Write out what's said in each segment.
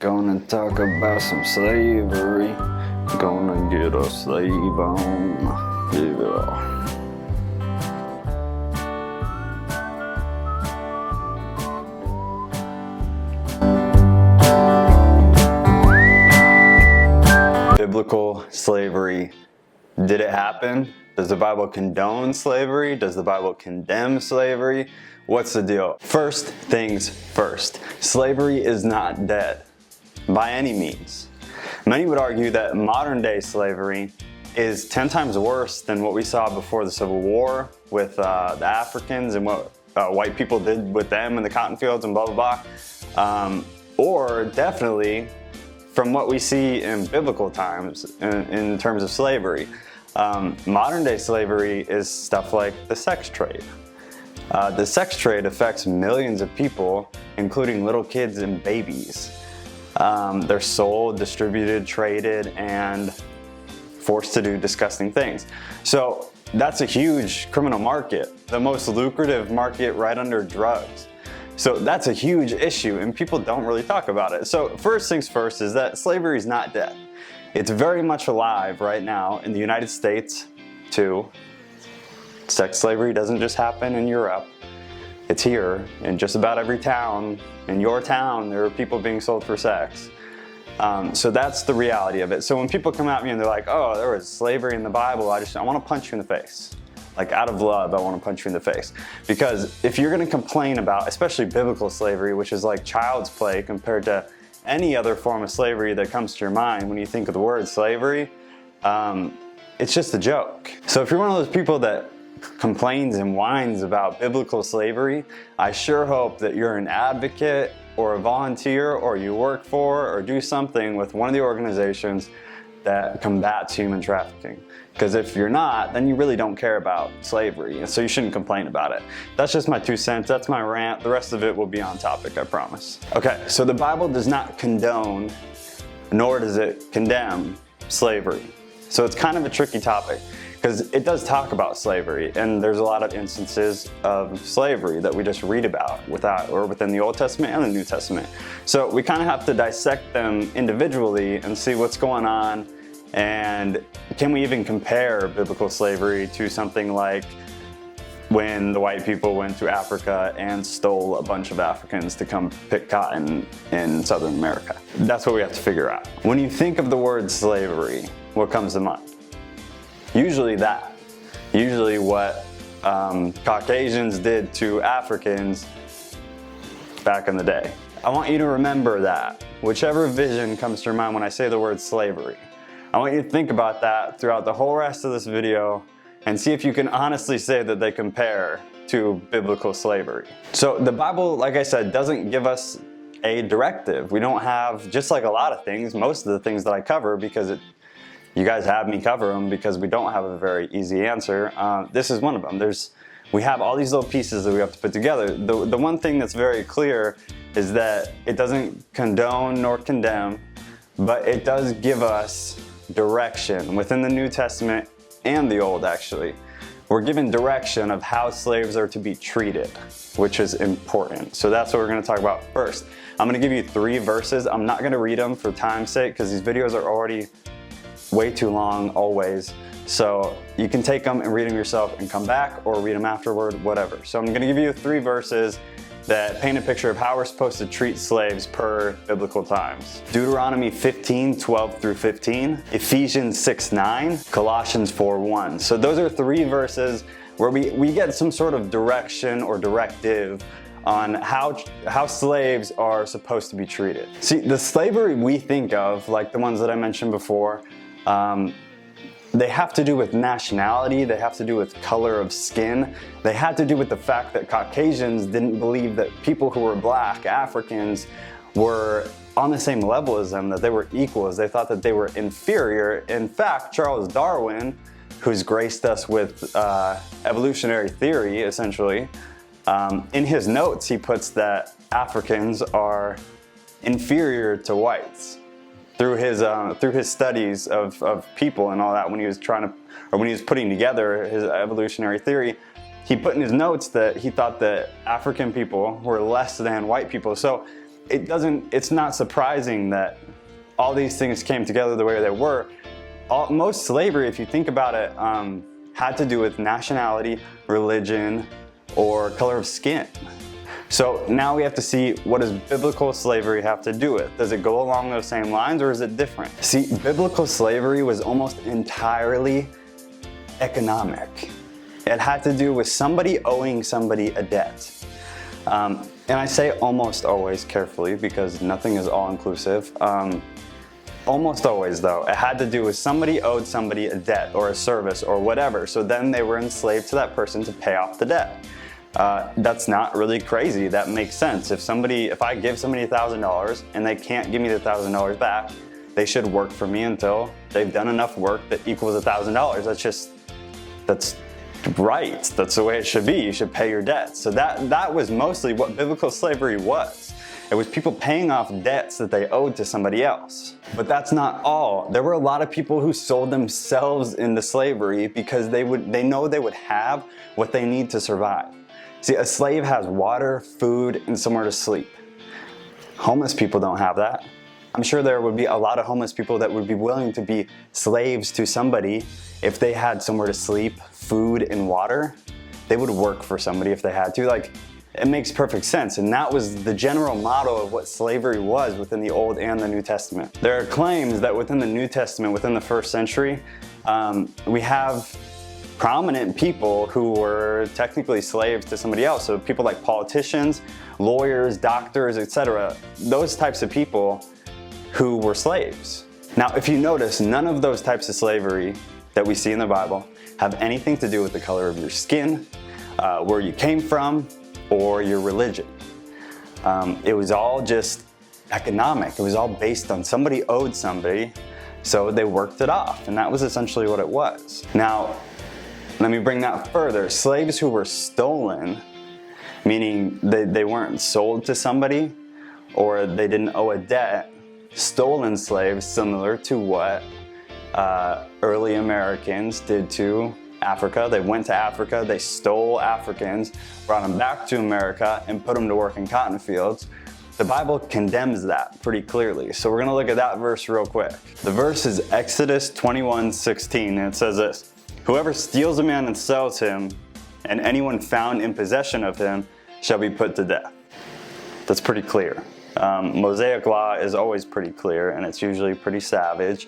Gonna talk about some slavery. Gonna get a slave on. Yeah. Biblical slavery. Did it happen? Does the Bible condone slavery? Does the Bible condemn slavery? What's the deal? First things first. Slavery is not dead by any means. Many would argue that modern day slavery is 10 times worse than what we saw before the Civil War with the Africans and what white people did with them in the cotton fields and blah, blah, blah. Or definitely from what we see in biblical times in terms of slavery. Modern day slavery is stuff like the sex trade. The sex trade affects millions of people, including little kids and babies. They're sold, distributed, traded, and forced to do disgusting things. So that's a huge criminal market, the most lucrative market right under drugs. So that's a huge issue and people don't really talk about it. So first things first is that slavery is not dead. It's very much alive right now in the United States too. Sex slavery doesn't just happen in Europe. It's here in just about every town. In your town, there are people being sold for sex. So that's the reality of it. So when people come at me and they're like, oh, there was slavery in the Bible, I want to punch you in the face. Like out of love, I want to punch you in the face. Because if you're going to complain about, especially biblical slavery, which is like child's play compared to any other form of slavery that comes to your mind when you think of the word slavery, it's just a joke. So if you're one of those people that complains and whines about biblical slavery, I sure hope that you're an advocate or a volunteer or you work for or do something with one of the organizations that combats human trafficking. Because if you're not, then you really don't care about slavery, and so you shouldn't complain about it. That's just my 2 cents, that's my rant. The rest of it will be on topic, I promise. Okay, so the Bible does not condone, nor does it condemn slavery. So it's kind of a tricky topic, because it does talk about slavery, and there's a lot of instances of slavery that we just read about within the Old Testament and the New Testament. So we kind of have to dissect them individually and see what's going on, and can we even compare biblical slavery to something like when the white people went to Africa and stole a bunch of Africans to come pick cotton in Southern America? That's what we have to figure out. When you think of the word slavery, what comes to mind? Usually that. Usually what Caucasians did to Africans back in the day. I want you to remember that. Whichever vision comes to your mind when I say the word slavery. I want you to think about that throughout the whole rest of this video and see if you can honestly say that they compare to biblical slavery. So the Bible, like I said, doesn't give us a directive. We don't have, just like a lot of things, most of the things that I cover, because you guys have me cover them because we don't have a very easy answer. This is one of them. We have all these little pieces that we have to put together. The one thing that's very clear is that it doesn't condone nor condemn, but it does give us direction within the New Testament and the Old, actually. We're given direction of how slaves are to be treated, which is important. So that's what we're going to talk about first. I'm going to give you 3 verses. I'm not going to read them for time's sake because these videos are already way too long always. So you can take them and read them yourself and come back or read them afterward, whatever. So I'm going to give you 3 verses that paint a picture of how we're supposed to treat slaves per biblical times. Deuteronomy 15:12 through 15, Ephesians 6:9, Colossians 4:1. So those are 3 verses where we get some sort of direction or directive on how slaves are supposed to be treated. See, the slavery we think of, like the ones that I mentioned before, they have to do with nationality, they have to do with color of skin, they had to do with the fact that Caucasians didn't believe that people who were black, Africans, were on the same level as them, that they were equals. They thought that they were inferior. In fact, Charles Darwin, who's graced us with evolutionary theory, essentially, in his notes he puts that Africans are inferior to whites. Through his studies of people and all that, when he was putting together his evolutionary theory, he put in his notes that he thought that African people were less than white people. So it's not surprising that all these things came together the way they were. Most slavery, if you think about it, had to do with nationality, religion, or color of skin. So now we have to see, what does biblical slavery have to do with? Does it go along those same lines, or is it different? See, biblical slavery was almost entirely economic. It had to do with somebody owing somebody a debt. And I say almost always carefully because nothing is all-inclusive. Almost always, though, it had to do with somebody owed somebody a debt or a service or whatever, so then they were enslaved to that person to pay off the debt. That's not really crazy. That makes sense. If I give somebody $1,000 and they can't give me the $1,000 back, they should work for me until they've done enough work that equals $1,000. That's right. That's the way it should be. You should pay your debts. So that was mostly what biblical slavery was. It was people paying off debts that they owed to somebody else. But that's not all. There were a lot of people who sold themselves into slavery because they know they would have what they need to survive. See, a slave has water, food, and somewhere to sleep. Homeless people don't have that. I'm sure there would be a lot of homeless people that would be willing to be slaves to somebody if they had somewhere to sleep, food, and water. They would work for somebody if they had to. Like, it makes perfect sense, and that was the general model of what slavery was within the Old and the New Testament. There are claims that within the New Testament, within the first century, we have prominent people who were technically slaves to somebody else. So people like politicians, lawyers, doctors, etc. Those types of people who were slaves. Now, if you notice, none of those types of slavery that we see in the Bible have anything to do with the color of your skin, where you came from, or your religion. It was all just economic. It was all based on somebody owed somebody, so they worked it off, and that was essentially what it was. Now, let me bring that further. Slaves who were stolen, meaning they weren't sold to somebody, or they didn't owe a debt, stolen slaves, similar to what early Americans did to Africa. They went to Africa, they stole Africans, brought them back to America, and put them to work in cotton fields. The Bible condemns that pretty clearly. So we're going to look at that verse real quick. The verse is Exodus 21:16, and it says this: "Whoever steals a man and sells him, and anyone found in possession of him, shall be put to death." That's pretty clear. Mosaic law is always pretty clear, and it's usually pretty savage,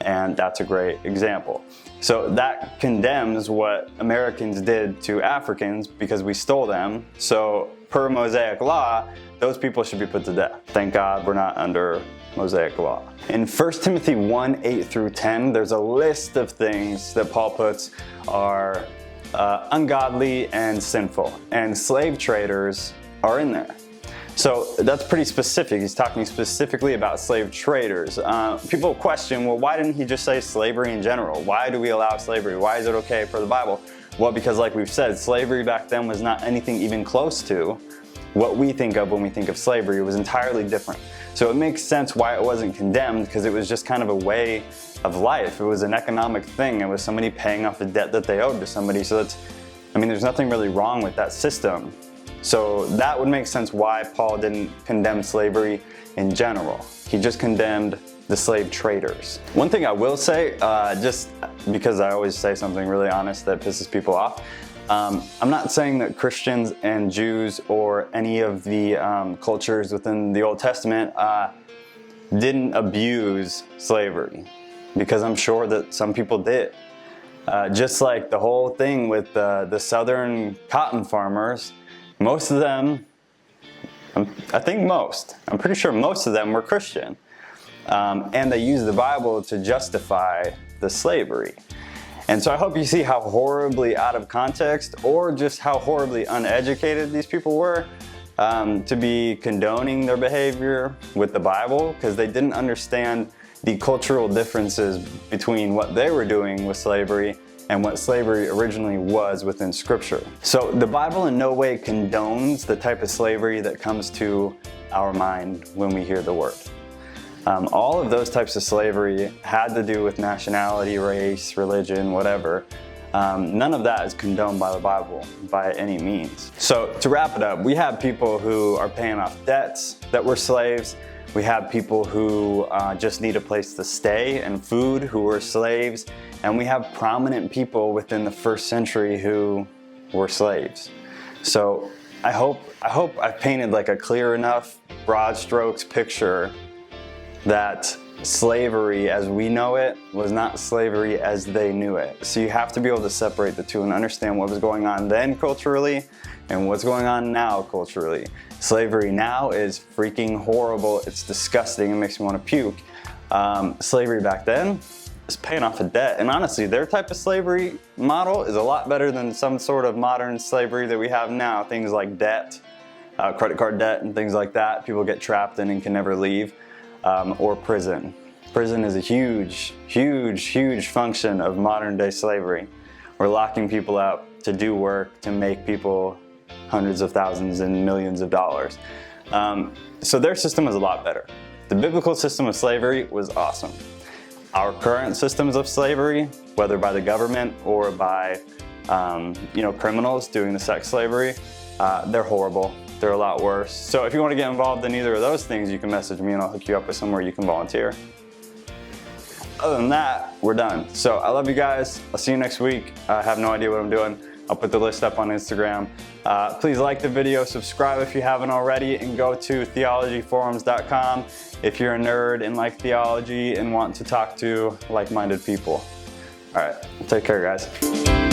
and that's a great example. So that condemns what Americans did to Africans because we stole them. So per Mosaic law, those people should be put to death. Thank God we're not under Mosaic law. In 1 Timothy 1:8-10, there's a list of things that Paul puts are ungodly and sinful, and slave traders are in there. So that's pretty specific. He's talking specifically about slave traders. People question, well, why didn't he just say slavery in general? Why do we allow slavery? Why is it okay for the Bible? Well, because like we've said, slavery back then was not anything even close to what we think of when we think of slavery. It was entirely different. So it makes sense why it wasn't condemned, because it was just kind of a way of life. It was an economic thing. It was somebody paying off a debt that they owed to somebody. So there's nothing really wrong with that system. So that would make sense why Paul didn't condemn slavery in general. He just condemned the slave traders. One thing I will say, just because I always say something really honest that pisses people off, I'm not saying that Christians and Jews or any of the cultures within the Old Testament didn't abuse slavery, because I'm sure that some people did. Just like the whole thing with the southern cotton farmers, most of them, I'm pretty sure most of them were Christian. And they used the Bible to justify the slavery. And so I hope you see how horribly out of context, or just how horribly uneducated these people were, to be condoning their behavior with the Bible, because they didn't understand the cultural differences between what they were doing with slavery and what slavery originally was within Scripture. So the Bible in no way condones the type of slavery that comes to our mind when we hear the word. All of those types of slavery had to do with nationality, race, religion, whatever. None of that is condoned by the Bible by any means. So to wrap it up, we have people who are paying off debts that were slaves. We have people who just need a place to stay and food who were slaves. And we have prominent people within the first century who were slaves. So I hope I've painted like a clear enough, broad strokes picture that slavery as we know it was not slavery as they knew it. So you have to be able to separate the two and understand what was going on then culturally and what's going on now culturally. Slavery now is freaking horrible. It's disgusting. It makes me want to puke. Slavery back then is paying off a debt. And honestly, their type of slavery model is a lot better than some sort of modern slavery that we have now. Things like debt, credit card debt and things like that. People get trapped in and can never leave. Or prison. Prison is a huge, huge, huge function of modern day slavery. We're locking people out to do work, to make people hundreds of thousands and millions of dollars. So their system is a lot better. The biblical system of slavery was awesome. Our current systems of slavery, whether by the government or by criminals doing the sex slavery, they're horrible. They're a lot worse. So if you want to get involved in either of those things, you can message me and I'll hook you up with somewhere you can volunteer. Other than that, we're done. So I love you guys. I'll see you next week. I have no idea what I'm doing. I'll put the list up on Instagram. Please like the video, subscribe if you haven't already, and go to theologyforums.com if you're a nerd and like theology and want to talk to like-minded people. All right, take care, guys.